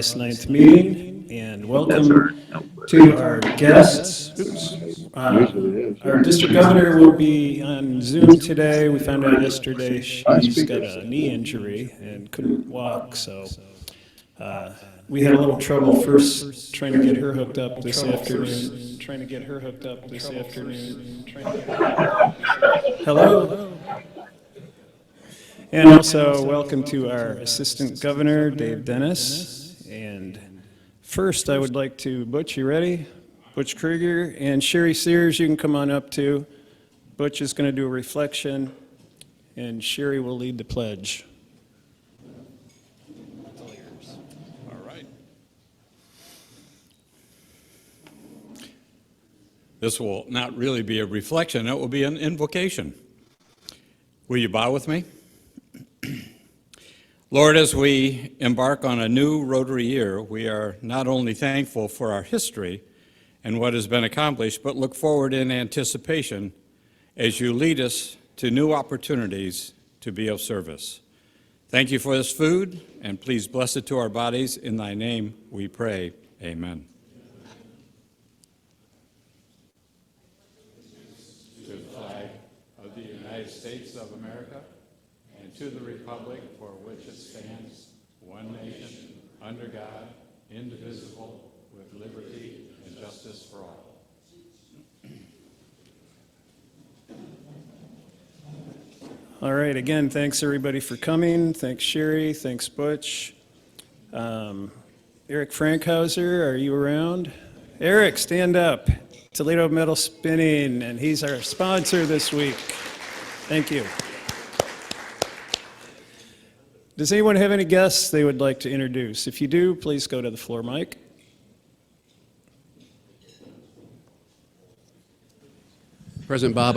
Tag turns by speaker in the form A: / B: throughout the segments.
A: August 9th meeting, and welcome to our guests. Our district governor will be on Zoom today. We found out yesterday she's got a knee injury and couldn't walk, so we had a little trouble first trying to get her hooked up this afternoon. Hello. And also, welcome to our Assistant Governor, Dave Dennis. And first, I would like to, Butch, you ready? Butch Krieger and Sherry Sears, you can come on up too. Butch is going to do a reflection, and Sherry will lead the pledge.
B: All right. This will not really be a reflection, it will be an invocation. Will you bow with me? Lord, as we embark on a new Rotary year, we are not only thankful for our history and what has been accomplished, but look forward in anticipation as you lead us to new opportunities to be of service. Thank you for this food, and please bless it to our bodies. In thy name we pray. Amen. To the flag of the United States of America, and to the republic for which it stands, one nation, under God, indivisible, with liberty and justice for all.
A: All right, again, thanks everybody for coming. Thanks Sherry, thanks Butch. Eric Frankhauser, are you around? Eric, stand up. Toledo Metal Spinning, and he's our sponsor this week. Thank you. Does anyone have any guests they would like to introduce? If you do, please go to the floor mic.
C: President Bob,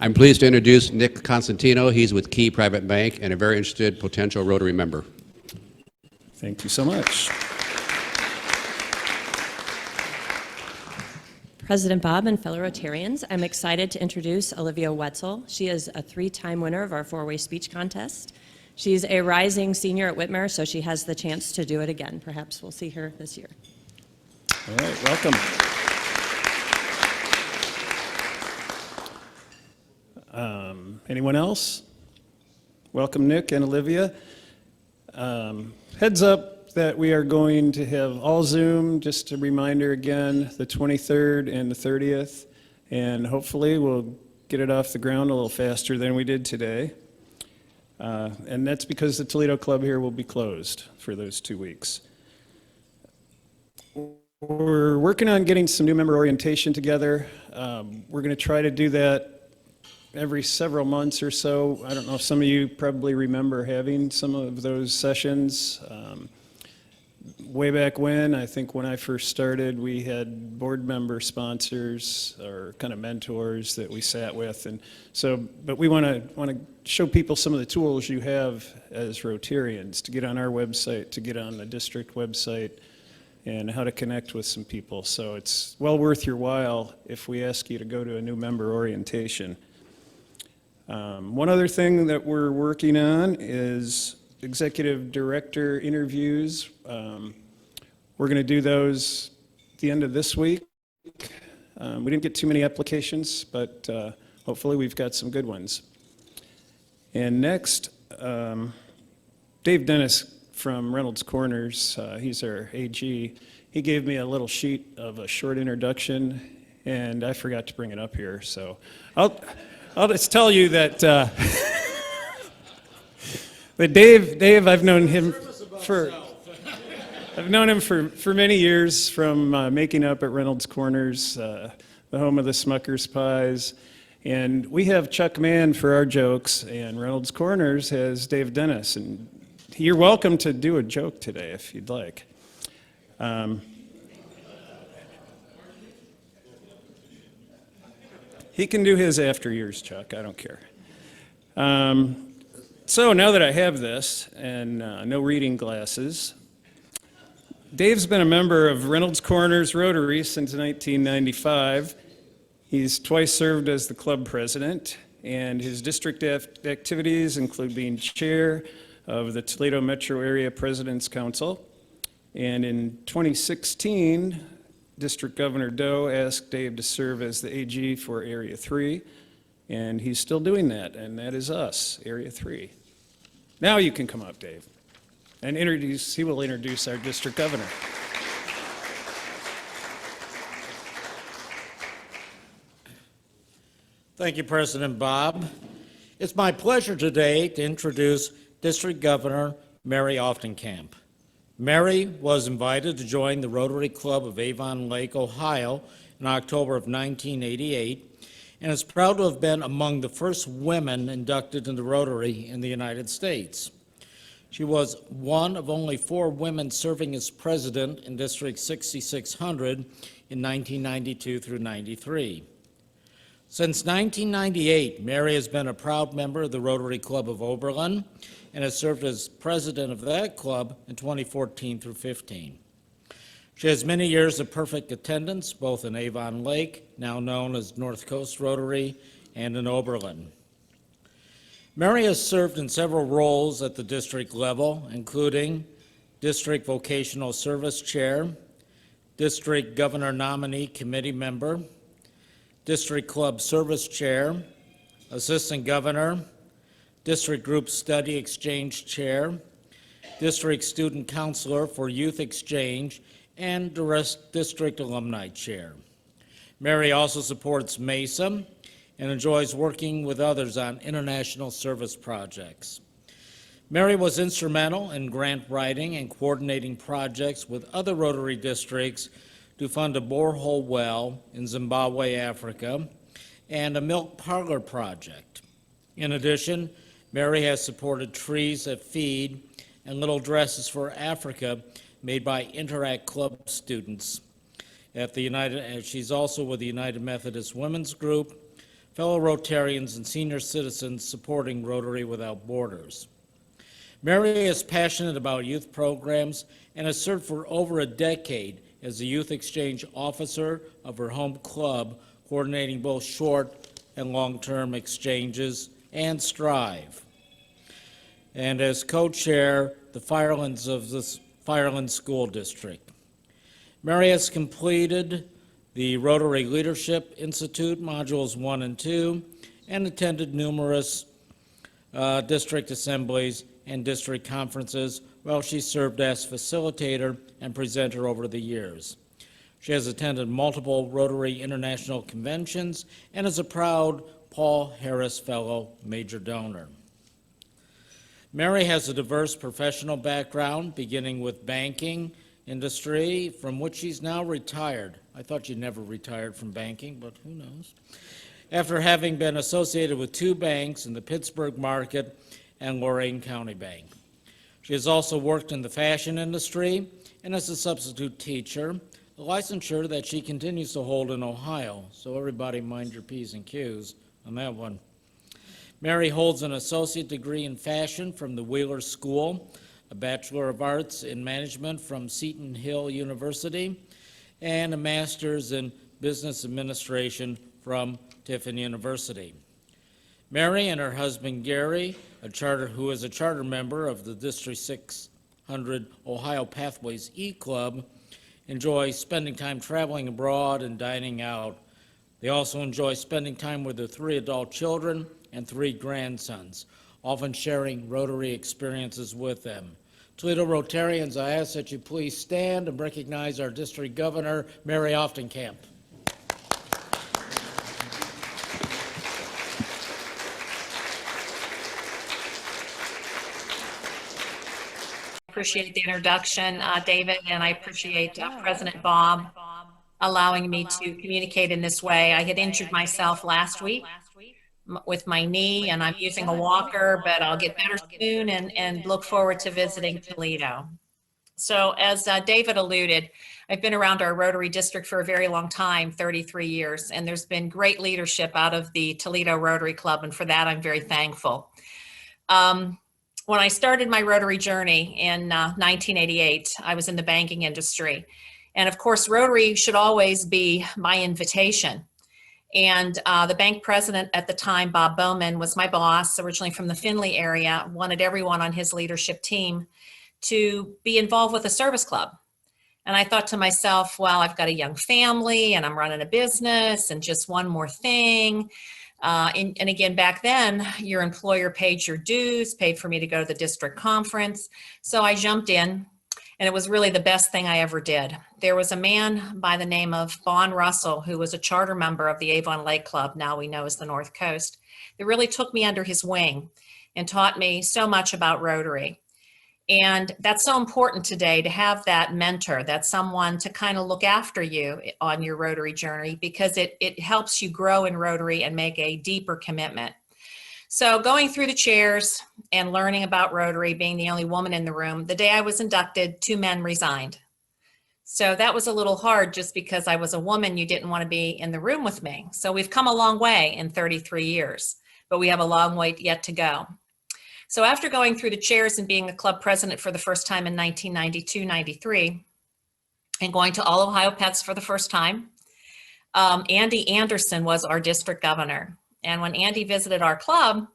C: I'm pleased to introduce Nick Constantino. He's with Key Private Bank and a very interested potential Rotary member.
A: Thank you so much.
D: President Bob and fellow Rotarians, I'm excited to introduce Olivia Wetzel. She is a 3-time winner of our 4-way speech contest. She's a rising senior at Whitmer, so she has the chance to do it again. Perhaps we'll see her this year.
A: All right, welcome. Anyone else? Welcome, Nick and Olivia. Heads up that we are going to have all Zoom, just a reminder again, the 23rd and the 30th, and hopefully we'll get it off the ground a little faster than we did today. And that's because the Toledo Club here will be closed for those 2 weeks. We're working on getting some new member orientation together. We're going to try to do that every several months or so. I don't know if some of you probably remember having some of those sessions. Way back when, I think when I first started, we had board member sponsors or kind of mentors that we sat with, and so. But we want to show people some of the tools you have as Rotarians to get on our website, to get on the district website, and how to connect with some people. So it's well worth your while if we ask you to go to a new member orientation. One other thing that we're working on is executive director interviews. We're going to do those at the end of this week. We didn't get too many applications, but hopefully we've got some good ones. And next, Dave Dennis from Reynolds Corners, he's our AG. He gave me a little sheet of a short introduction, and I forgot to bring it up here. So I'll just tell you that but Dave, I've known him for many years from making up at Reynolds Corners, the home of the Smucker's Pies. And we have Chuck Mann for our jokes, and Reynolds Corners has Dave Dennis. And you're welcome to do a joke today if you'd like. He can do his after yours, Chuck. I don't care. So now that I have this and no reading glasses, Dave's been a member of Reynolds Corners Rotary since 1995. He's twice served as the club president, and his district activities include being chair of the Toledo Metro Area President's Council, And in 2016, District Governor Doe asked Dave to serve as the AG for Area 3, and he's still doing that, and that is us, Area 3. Now you can come up, Dave, and he will introduce our District Governor.
E: Thank you, President Bob. It's my pleasure today to introduce District Governor Mary Aufdenkampe. Mary was invited to join the Rotary Club of Avon Lake, Ohio in October of 1988, and is proud to have been among the first women inducted into Rotary in the United States. She was one of only 4 women serving as president in District 6600 in 1992 through 93. Since 1998, Mary has been a proud member of the Rotary Club of Oberlin and has served as president of that club in 2014 through 15. She has many years of perfect attendance, both in Avon Lake, now known as North Coast Rotary, and in Oberlin. Mary has served in several roles at the district level, including District Vocational Service Chair, District Governor Nominee Committee Member, District Club Service Chair, Assistant Governor, District Group Study Exchange Chair, District Student Counselor for Youth Exchange, and District Alumni Chair. Mary also supports MESA and enjoys working with others on international service projects. Mary was instrumental in grant writing and coordinating projects with other Rotary districts to fund a borehole well in Zimbabwe, Africa, and a milk parlor project. In addition, Mary has supported Trees That Feed and Little Dresses for Africa made by Interact Club students at the she's also with the United Methodist Women's Group, fellow Rotarians and senior citizens supporting Rotary Without Borders. Mary is passionate about youth programs and has served for over a decade as the Youth Exchange Officer of her home club, coordinating both short and long-term exchanges, and Strive. And as co-chair, the Firelands of the Fireland School District. Mary has completed the Rotary Leadership Institute Modules 1 and 2, and attended numerous district assemblies and district conferences while she served as facilitator and presenter over the years. She has attended multiple Rotary International Conventions and is a proud Paul Harris Fellow Major Donor. Mary has a diverse professional background, beginning with banking industry, from which she's now retired. I thought you never retired from banking, but who knows? After having been associated with 2 banks in the Pittsburgh market and Lorain County Bank. She has also worked in the fashion industry and as a substitute teacher, a licensure that she continues to hold in Ohio. So everybody mind your P's and Q's on that one. Mary holds an associate degree in fashion from the Wheeler School, a Bachelor of Arts in Management from Seton Hill University, and a Master's in Business Administration from Tiffin University. Mary and her husband Gary, who is a charter member of the District 600 Ohio Pathways E-Club, enjoy spending time traveling abroad and dining out. They also enjoy spending time with their 3 adult children and 3 grandsons, often sharing Rotary experiences with them. Toledo Rotarians, I ask that you please stand and recognize our District Governor, Mary Aufdenkampe.
F: Appreciate the introduction, David, and I appreciate President Bob allowing me to communicate in this way. I had injured myself last week with my knee, and I'm using a walker, but I'll get better soon and look forward to visiting Toledo. So as David alluded, I've been around our Rotary District for a very long time, 33 years, and there's been great leadership out of the Toledo Rotary Club, and for that I'm very thankful. When I started my Rotary journey in 1988, I was in the banking industry. And of course, Rotary should always be my invitation. And the bank president at the time, Bob Bowman, was my boss, originally from the Findlay area, wanted everyone on his leadership team to be involved with a service club. And I thought to myself, well, I've got a young family and I'm running a business and just one more thing. And again, back then, your employer paid your dues, paid for me to go to the district conference. So I jumped in, and it was really the best thing I ever did. There was a man by the name of Bon Russell, who was a charter member of the Avon Lake Club, now we know as the North Coast, that really took me under his wing and taught me so much about Rotary. And that's so important today to have that mentor, that someone to kind of look after you on your Rotary journey, because it helps you grow in Rotary and make a deeper commitment. So going through the chairs and learning about Rotary, being the only woman in the room, the day I was inducted, 2 men resigned. So that was a little hard just because I was a woman, you didn't want to be in the room with me. So we've come a long way in 33 years, but we have a long way yet to go. So after going through the chairs and being a club president for the first time in 1992-93, and going to All Ohio Pets for the first time, Andy Anderson was our district governor. And when Andy visited our club,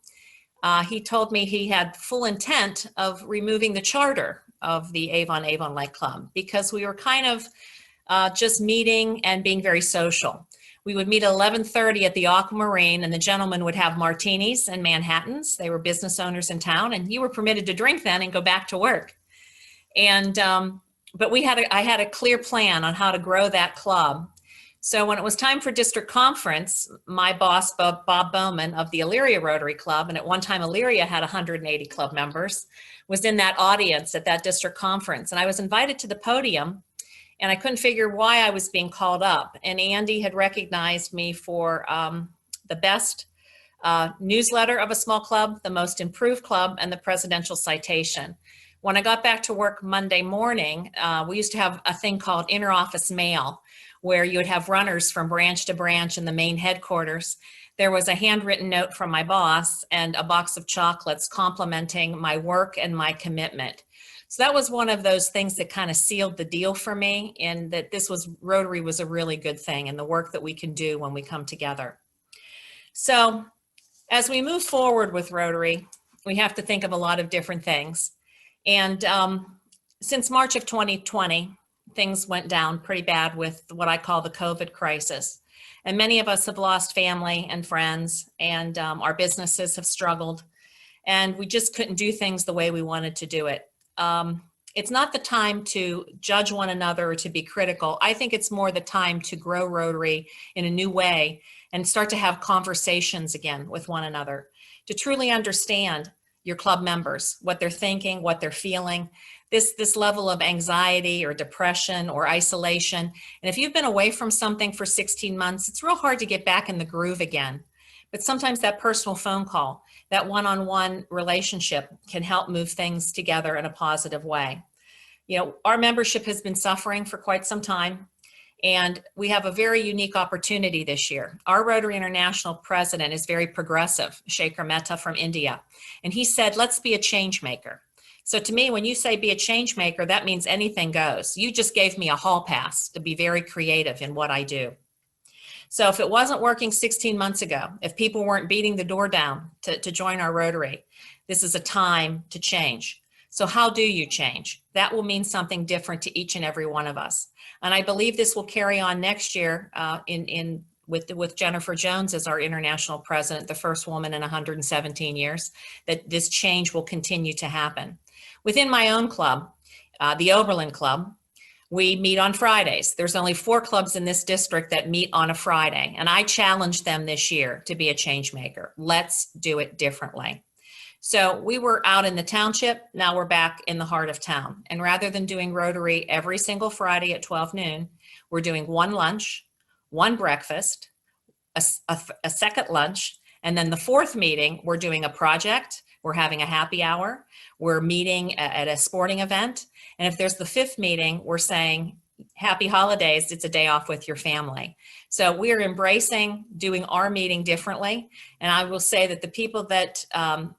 F: he told me he had full intent of removing the charter of the Avon Lake Club, because we were kind of just meeting and being very social. We would meet at 11:30 at the Aquamarine, and the gentlemen would have martinis and Manhattans. They were business owners in town, and you were permitted to drink then and go back to work. And but I had a clear plan on how to grow that club. So when it was time for district conference, my boss, Bob Bowman of the Elyria Rotary Club, and at one time Elyria had 180 club members, was in that audience at that district conference. And I was invited to the podium, and I couldn't figure why I was being called up. And Andy had recognized me for the best newsletter of a small club, the most improved club, and the presidential citation. When I got back to work Monday morning, we used to have a thing called inter-office mail, where you would have runners from branch to branch in the main headquarters. There was a handwritten note from my boss and a box of chocolates complimenting my work and my commitment. So that was one of those things that kind of sealed the deal for me, and that Rotary was a really good thing, and the work that we can do when we come together. So as we move forward with Rotary, we have to think of a lot of different things. And since March of 2020, things went down pretty bad with what I call the COVID crisis. And many of us have lost family and friends, and our businesses have struggled, and we just couldn't do things the way we wanted to do it. It's not the time to judge one another or to be critical. I think it's more the time to grow Rotary in a new way and start to have conversations again with one another, to truly understand your club members, what they're thinking, what they're feeling, this level of anxiety or depression or isolation. And if you've been away from something for 16 months, it's real hard to get back in the groove again. But sometimes that personal phone call, that one-on-one relationship can help move things together in a positive way. You know, our membership has been suffering for quite some time, and we have a very unique opportunity this year. Our Rotary International president is very progressive, Shekhar Mehta from India, and he said, let's be a change maker. So to me, when you say be a change maker, that means anything goes. You just gave me a hall pass to be very creative in what I do. So if it wasn't working 16 months ago, if people weren't beating the door down to join our Rotary, this is a time to change. So how do you change? That will mean something different to each and every one of us. And I believe this will carry on next year with Jennifer Jones as our international president, the first woman in 117 years, that this change will continue to happen. Within my own club, the Oberlin Club, we meet on Fridays. There's only 4 clubs in this district that meet on a Friday, and I challenged them this year to be a change maker. Let's do it differently. So we were out in the township, now we're back in the heart of town. And rather than doing Rotary every single Friday at 12 noon, we're doing one lunch, one breakfast, a second lunch, and then the 4th meeting, we're doing a project, we're having a happy hour, we're meeting at a sporting event, and if there's the 5th meeting, we're saying, happy holidays, it's a day off with your family. So we are embracing doing our meeting differently, and I will say that the people that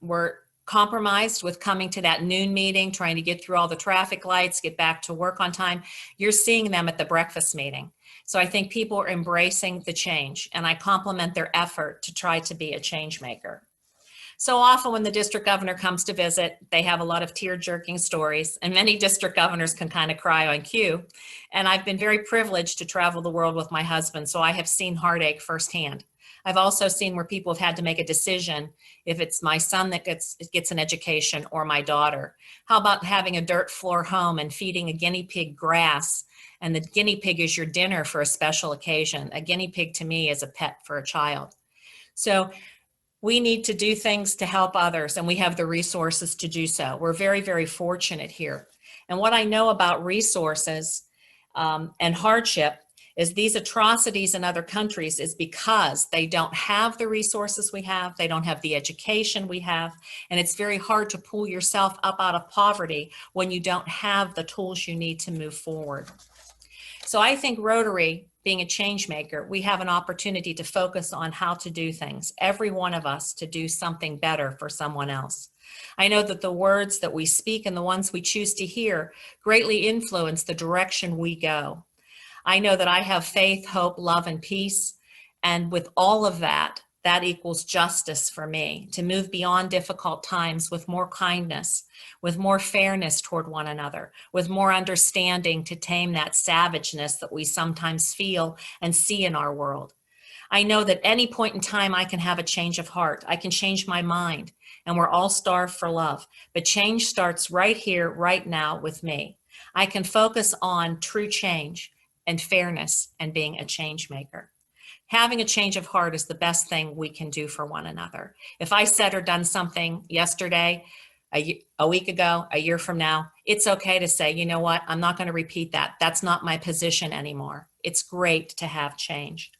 F: were compromised with coming to that noon meeting, trying to get through all the traffic lights, get back to work on time, you're seeing them at the breakfast meeting. So I think people are embracing the change, and I compliment their effort to try to be a change maker. So often when the district governor comes to visit, they have a lot of tear-jerking stories, and many district governors can kind of cry on cue. And I've been very privileged to travel the world with my husband, so I have seen heartache firsthand. I've also seen where people have had to make a decision if it's my son that gets an education or my daughter. How about having a dirt floor home and feeding a guinea pig grass, and the guinea pig is your dinner for a special occasion? A guinea pig to me is a pet for a child. So we need to do things to help others, and we have the resources to do so. We're very, very fortunate here. And what I know about resources and hardship is these atrocities in other countries is because they don't have the resources we have, they don't have the education we have, and it's very hard to pull yourself up out of poverty when you don't have the tools you need to move forward. So I think Rotary, being a change maker, we have an opportunity to focus on how to do things, every one of us, to do something better for someone else. I know that the words that we speak and the ones we choose to hear greatly influence the direction we go. I know that I have faith, hope, love, and peace, and with all of that, that equals justice for me, to move beyond difficult times with more kindness, with more fairness toward one another, with more understanding to tame that savageness that we sometimes feel and see in our world. I know that any point in time I can have a change of heart. I can change my mind, and we're all starved for love. But change starts right here, right now with me. I can focus on true change and fairness and being a change maker. Having a change of heart is the best thing we can do for one another. If I said or done something yesterday, a week ago, a year from now, it's okay to say, you know what, I'm not going to repeat that. That's not my position anymore. It's great to have change.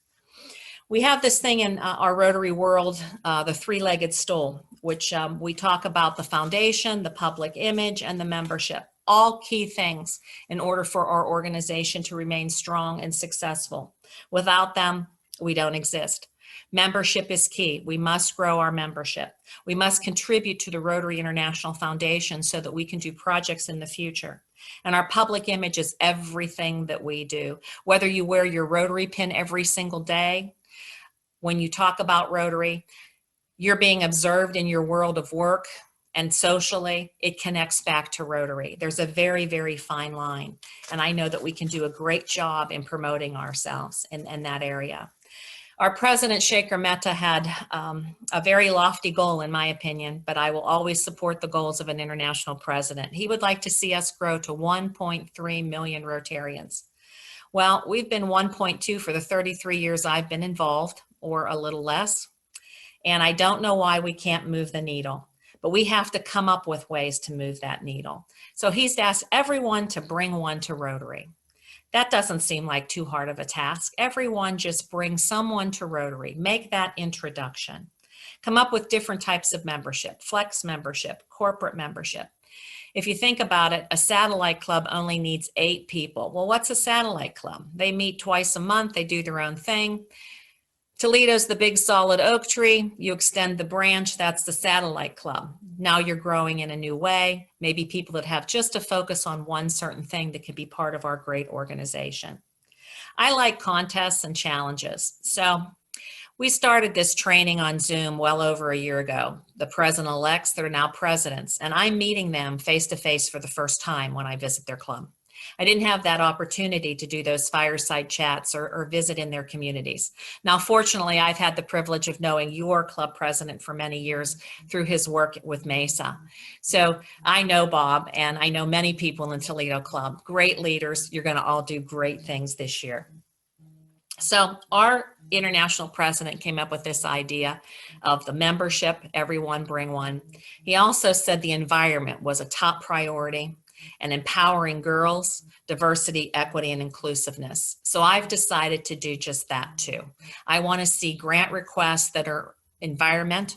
F: We have this thing in our Rotary world, the three-legged stool, which we talk about the foundation, the public image, and the membership. All key things in order for our organization to remain strong and successful. Without them, we don't exist. Membership is key. We must grow our membership. We must contribute to the Rotary International Foundation so that we can do projects in the future. And our public image is everything that we do. Whether you wear your Rotary pin every single day, when you talk about Rotary, you're being observed in your world of work, and socially, it connects back to Rotary. There's a very, very fine line. And I know that we can do a great job in promoting ourselves in that area. Our president, Shekhar Mehta, had a very lofty goal, in my opinion, but I will always support the goals of an international president. He would like to see us grow to 1.3 million Rotarians. Well, we've been 1.2 for the 33 years I've been involved, or a little less. And I don't know why we can't move the needle, but we have to come up with ways to move that needle. So he's asked everyone to bring one to Rotary. That doesn't seem like too hard of a task. Everyone just bring someone to Rotary, make that introduction. Come up with different types of membership, flex membership, corporate membership. If you think about it, a satellite club only needs 8 people. Well, what's a satellite club? They meet twice a month, they do their own thing. Toledo's the big solid oak tree. You extend the branch, that's the satellite club. Now you're growing in a new way. Maybe people that have just a focus on one certain thing that could be part of our great organization. I like contests and challenges. So we started this training on Zoom well over a year ago. The president-elects that are now presidents, and I'm meeting them face-to-face for the first time when I visit their club. I didn't have that opportunity to do those fireside chats or visit in their communities. Now, fortunately, I've had the privilege of knowing your club president for many years through his work with Mesa. So I know Bob, and I know many people in Toledo Club, great leaders. You're going to all do great things this year. So our international president came up with this idea of the membership, everyone bring one. He also said the environment was a top priority, and empowering girls, diversity, equity, and inclusiveness. So I've decided to do just that too. I want to see grant requests that are environment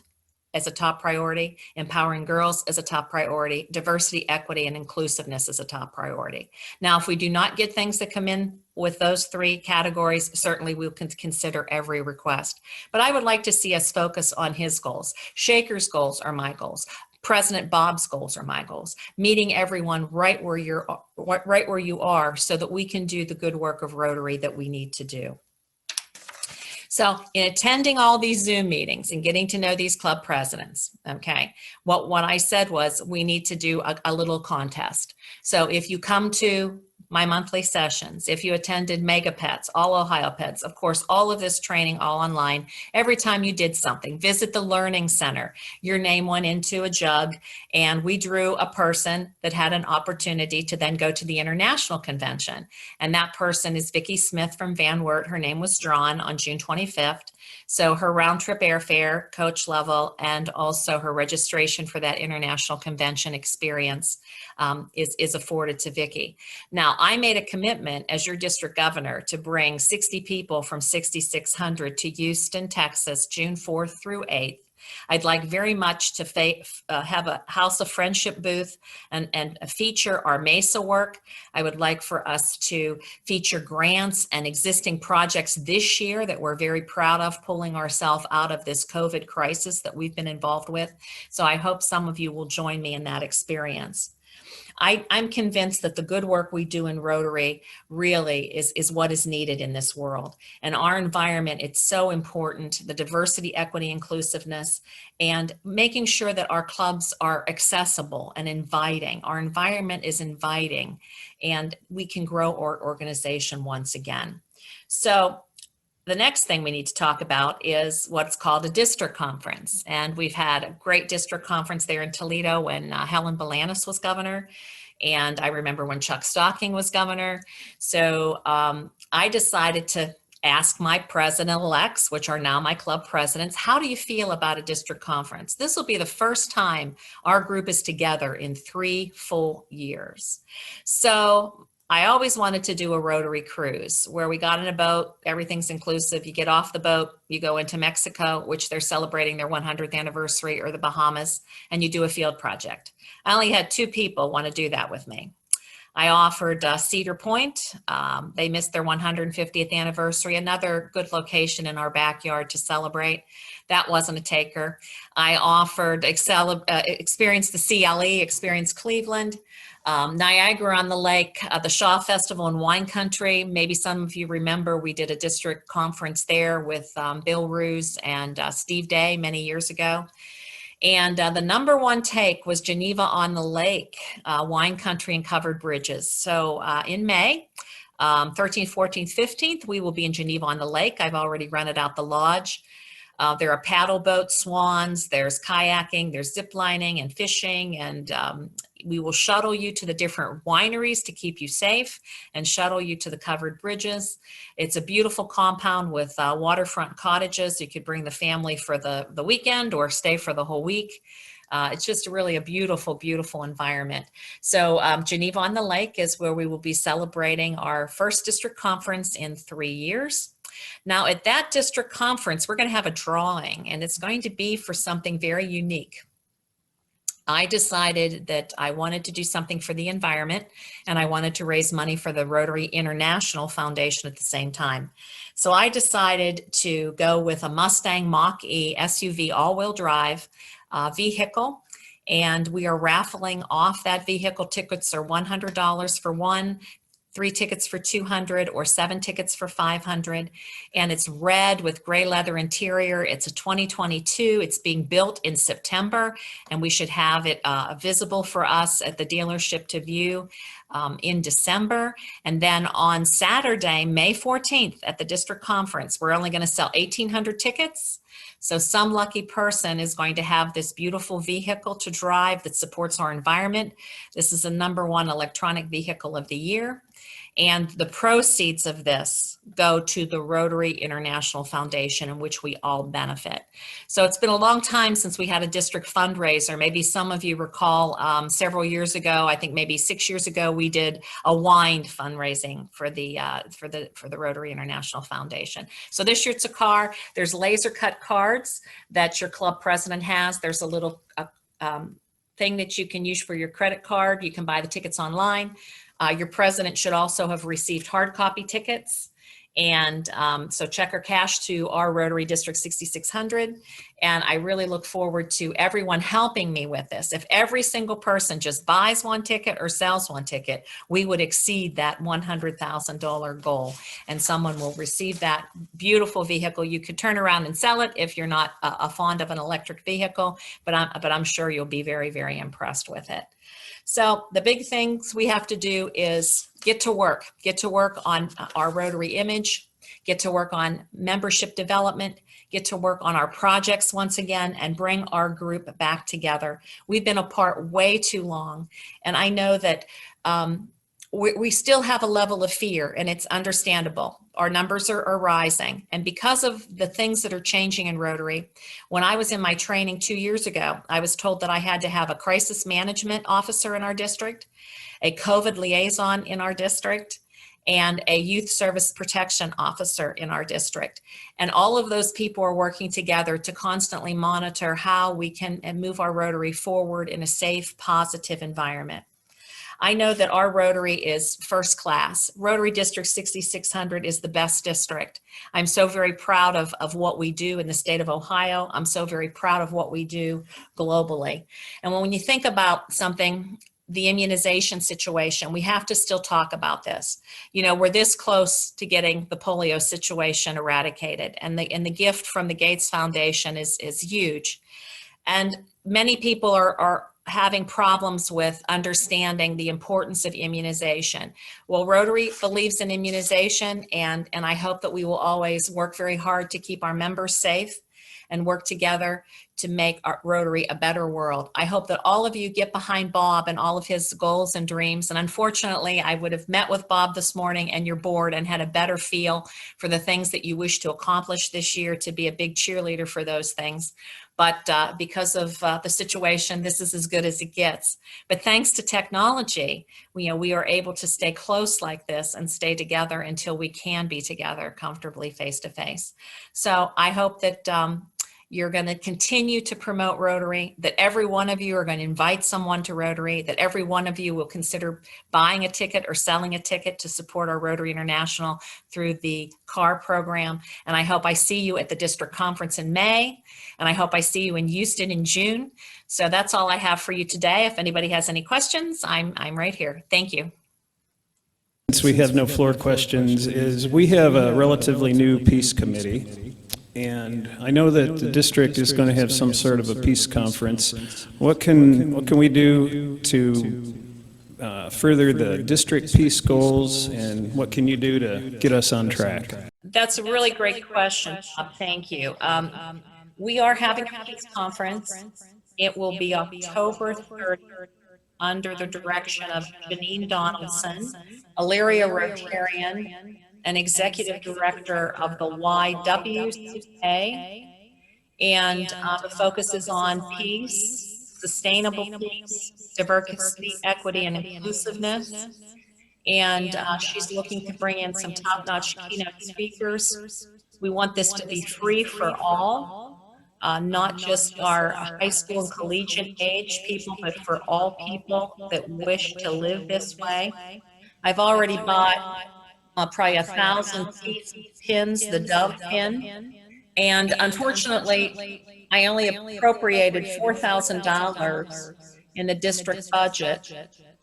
F: as a top priority, empowering girls as a top priority, diversity, equity, and inclusiveness as a top priority. Now, if we do not get things that come in with those 3 categories, certainly we'll consider every request. But I would like to see us focus on his goals. Shekhar's goals are my goals. President Bob's goals are my goals. Meeting everyone right where you are so that we can do the good work of Rotary that we need to do. So in attending all these Zoom meetings and getting to know these club presidents, okay, what I said was we need to do a little contest. So if you come to my monthly sessions, if you attended Mega Pets, All Ohio Pets, of course, all of this training all online, every time you did something, visit the Learning Center, your name went into a jug, and we drew a person that had an opportunity to then go to the international convention. And that person is Vicki Smith from Van Wert. Her name was drawn on June 25th. So her round trip airfare, coach level, and also her registration for that international convention experience is afforded to Vicki. Now, I made a commitment as your district governor to bring 60 people from 6,600 to Houston, Texas, June 4th through 8th. I'd like very much to have a House of Friendship booth and feature our MESA work. I would like for us to feature grants and existing projects this year that we're very proud of, pulling ourselves out of this COVID crisis that we've been involved with. So I hope some of you will join me in that experience. I'm convinced that the good work we do in Rotary really is what is needed in this world. And our environment, it's so important, the diversity, equity, inclusiveness, and making sure that our clubs are accessible and inviting. Our environment is inviting, and we can grow our organization once again. So the next thing we need to talk about is what's called a district conference. And we've had a great district conference there in Toledo when Helen Balanis was governor. And I remember when Chuck Stocking was governor. So I decided to ask my president-elects, which are now my club presidents, how do you feel about a district conference? This will be the first time our group is together in 3 full years. So I always wanted to do a Rotary cruise where we got in a boat, everything's inclusive. You get off the boat, you go into Mexico, which they're celebrating their 100th anniversary, or the Bahamas, and you do a field project. I only had 2 people want to do that with me. I offered Cedar Point. They missed their 150th anniversary, another good location in our backyard to celebrate. That wasn't a taker. I offered Experience the CLE, Experience Cleveland. Niagara on the Lake, the Shaw Festival in Wine Country. Maybe some of you remember we did a district conference there with Bill Roos and Steve Day many years ago. And the number 1 take was Geneva on the Lake, Wine Country and Covered Bridges. So in May, 13th, 14th, 15th, we will be in Geneva on the Lake. I've already rented out the lodge. There are paddle boats, swans, there's kayaking, there's zip lining and fishing, and we will shuttle you to the different wineries to keep you safe and shuttle you to the covered bridges. It's a beautiful compound with waterfront cottages. You could bring the family for the weekend or stay for the whole week. It's just really a beautiful, beautiful environment. So Geneva on the Lake is where we will be celebrating our first district conference in 3 years. Now at that district conference, we're going to have a drawing, and it's going to be for something very unique. I decided that I wanted to do something for the environment, and I wanted to raise money for the Rotary International Foundation at the same time. So I decided to go with a Mustang Mach-E SUV all-wheel drive vehicle, and we are raffling off that vehicle. Tickets are $100 for one, 3 tickets for $200, or 7 tickets for $500. And it's red with gray leather interior. It's a 2022. It's being built in September, and we should have it visible for us at the dealership to view in December. And then on Saturday, May 14th at the district conference, we're only going to sell 1,800 tickets. So some lucky person is going to have this beautiful vehicle to drive that supports our environment. This is the #1 electronic vehicle of the year. And the proceeds of this go to the Rotary International Foundation, in which we all benefit. So it's been a long time since we had a district fundraiser. Maybe some of you recall several years ago, I think maybe 6 years ago, we did a wine fundraising for the Rotary International Foundation. So this year it's a car. There's laser cut cards that your club president has. There's a little thing that you can use for your credit card. You can buy the tickets online. Your president should also have received hard copy tickets. And so check or cash to our Rotary District 6600. And I really look forward to everyone helping me with this. If every single person just buys one ticket or sells one ticket, we would exceed that $100,000 goal. And someone will receive that beautiful vehicle. You could turn around and sell it if you're not fond of an electric vehicle, but I'm sure you'll be very, very impressed with it. So the big things we have to do is get to work on our Rotary image, get to work on membership development, get to work on our projects once again, and bring our group back together. We've been apart way too long, and I know that we still have a level of fear, and it's understandable. Our numbers are rising, and because of the things that are changing in Rotary, when I was in my training 2 years ago, I was told that I had to have a crisis management officer in our district, a COVID liaison in our district, and a youth service protection officer in our district. And all of those people are working together to constantly monitor how we can move our Rotary forward in a safe, positive environment. I know that our Rotary is first class. Rotary District 6600 is the best district. I'm so very proud of what we do in the state of Ohio. I'm so very proud of what we do globally. And when you think about something, the immunization situation, we have to still talk about this. You know, we're this close to getting the polio situation eradicated, and the gift from the Gates Foundation is huge. And many people are having problems with understanding the importance of immunization. Well, Rotary believes in immunization, and I hope that we will always work very hard to keep our members safe and work together to make our Rotary a better world. I hope that all of you get behind Bob and all of his goals and dreams. And unfortunately, I would have met with Bob this morning and your board and had a better feel for the things that you wish to accomplish this year, to be a big cheerleader for those things. But because of the situation, this is as good as it gets. But thanks to technology, we are able to stay close like this and stay together until we can be together comfortably face to face. So I hope that you're going to continue to promote Rotary, that every one of you are going to invite someone to Rotary, that every one of you will consider buying a ticket or selling a ticket to support our Rotary International through the CAR program. And I hope I see you at the district conference in May, and I hope I see you in Houston in June. So that's all I have for you today. If anybody has any questions, I'm right here. Thank you.
A: Since we have no floor questions, is we have a relatively new peace committee. And I know that the district is going to have some sort of a peace conference. What can we do to further the district peace goals, and what can you do to get us on track?
F: That's a really great question. Thank you. We are having a peace conference. It will be October 30th under the direction of Janine Donaldson, Elyria Rotarian, an executive director of the YWCA, and the focus is on peace, sustainable peace, diversity, equity, and inclusiveness. And she's looking to bring in some top-notch keynote speakers. We want this to be free for all, not just our high school and collegiate age people, but for all people that wish to live this way. I've already bought probably 1,000 pins, the Dove pin. And unfortunately, I only appropriated $4,000 in the district budget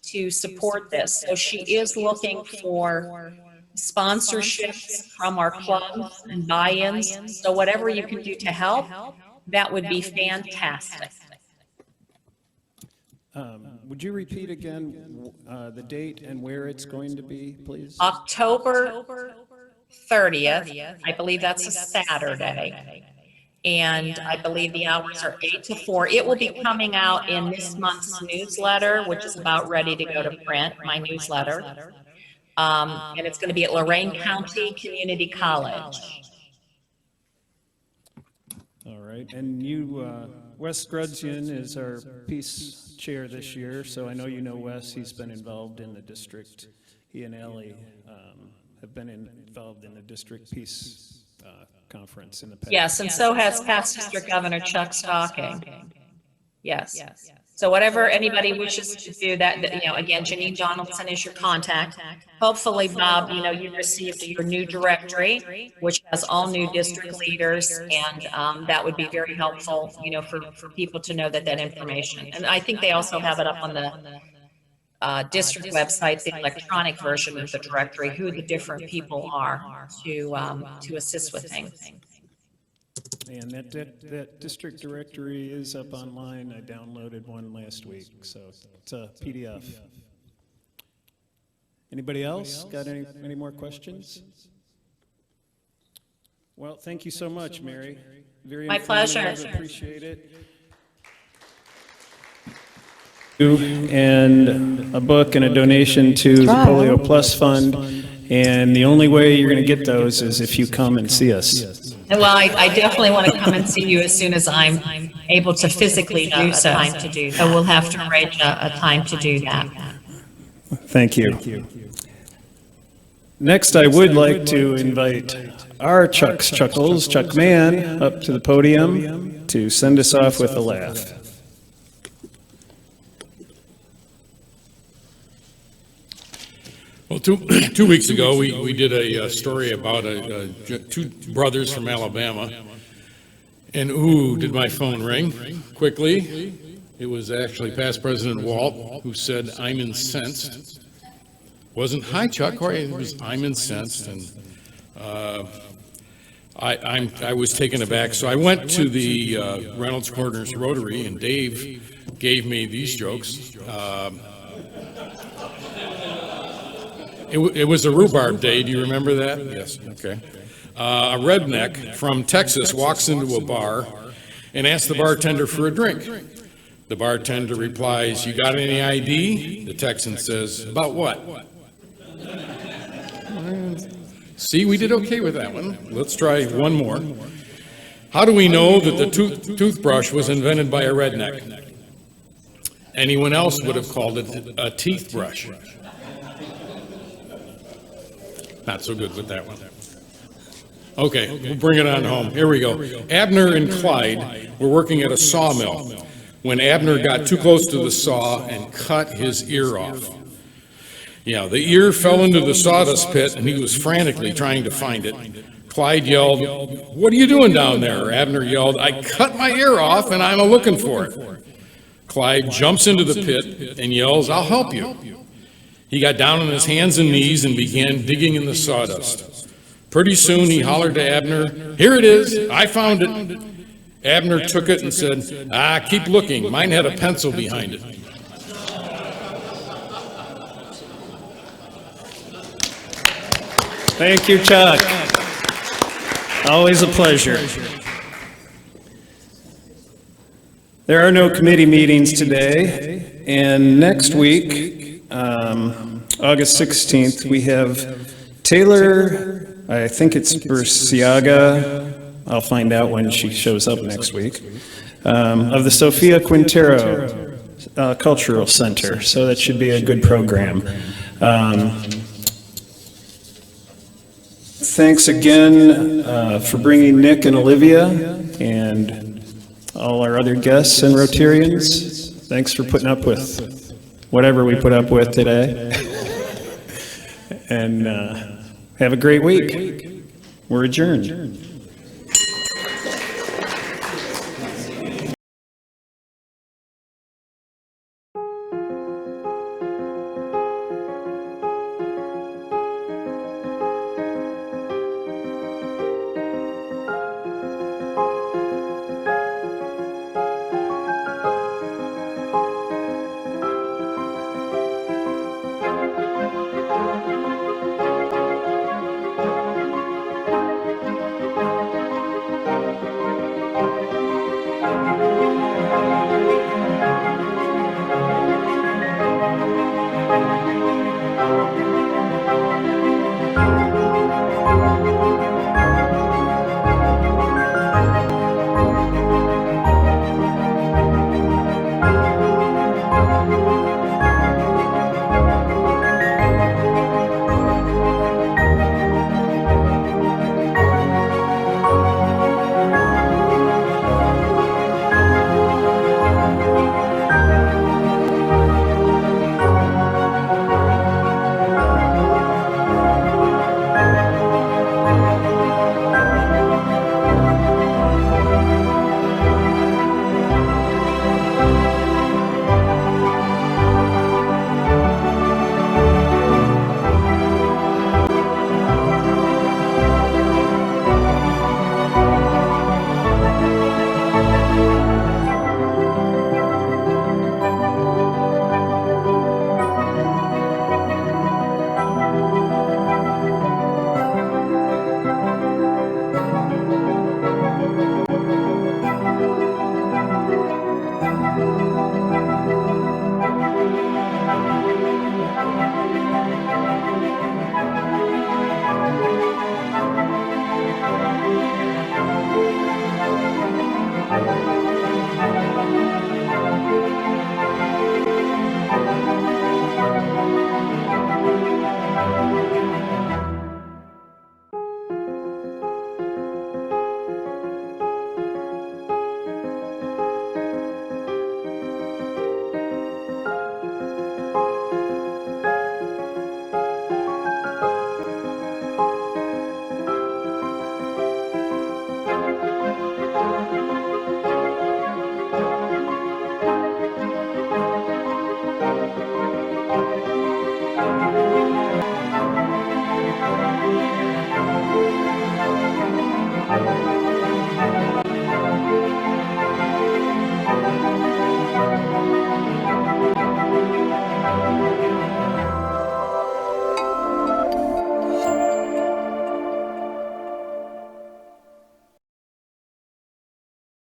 F: to support this. So she is looking for sponsorships from our clubs and buy-ins. So whatever you can do to help, that would be fantastic.
A: Would you repeat again the date and where it's going to be, please?
F: October 30th, I believe that's a Saturday. And I believe the hours are 8 to 4. It will be coming out in this month's newsletter, which is about ready to go to print, my newsletter. And it's going to be at Lorain County Community College.
A: All right, and you, Wes Grudzian is our peace chair this year, so I know you know Wes. He's been involved in the district. He and Ellie have been involved in the district peace conference in the past.
F: Yes, and so has past District Governor Chuck Stocking. Yes. So whatever anybody wishes to do again, Janine Donaldson is your contact. Hopefully, Bob, you received your new directory, which has all new district leaders, and that would be very helpful, for people to know that information. And I think they also have it up on the district website, the electronic version of the directory, who the different people are to assist with things.
A: And that district directory is up online. I downloaded one last week, so it's a PDF. Anybody else got any more questions? Well, thank you so much, Mary. Very
F: My pleasure.
A: Appreciate it. And a book and a donation to the Polio Plus Fund. And the only way you're going to get those is if you come and see us.
F: Well, I definitely want to come and see you as soon as I'm able to physically do so. So we'll have to arrange a time to do that.
A: Thank you. Next, I would like to invite our Chuck's Chuckles, Chuck Mann, up to the podium to send us off with a laugh.
G: Well, two weeks ago, we did a story about two brothers from Alabama, and did my phone ring quickly. It was actually past President Walt, who said, "I'm incensed." Wasn't, "Hi, Chuck," or it was, "I'm incensed," and I was taken aback. So I went to the Reynolds Corners Rotary, and Dave gave me these jokes. It was a rhubarb day. Do you remember that? Yes. Okay. A redneck from Texas walks into a bar and asks the bartender for a drink. The bartender replies, "You got any ID?" The Texan says, "About what?" See, we did okay with that one. Let's try one more. How do we know that the toothbrush was invented by a redneck? Anyone else would have called it a teeth brush. Not so good with that one. Okay, we'll bring it on home. Here we go. Abner and Clyde were working at a sawmill when Abner got too close to the saw and cut his ear off. Yeah, the ear fell into the sawdust pit, and he was frantically trying to find it. Clyde yelled, "What are you doing down there?" Abner yelled, "I cut my ear off, and I'm looking for it." Clyde jumps into the pit and yells, "I'll help you." He got down on his hands and knees and began digging in the sawdust. Pretty soon he hollered to Abner, "Here it is, I found it." Abner took it and said, "Keep looking, mine had a pencil behind it."
A: Thank you, Chuck. Always a pleasure. There are no committee meetings today, and next week, August 16th, we have Taylor, I think it's Burciaga, I'll find out when she shows up next week, of the Sofia Quintero Cultural Center, so that should be a good program. Thanks again for bringing Nick and Olivia and all our other guests and Rotarians. Thanks for putting up with whatever we put up with today. And have a great week. We're adjourned.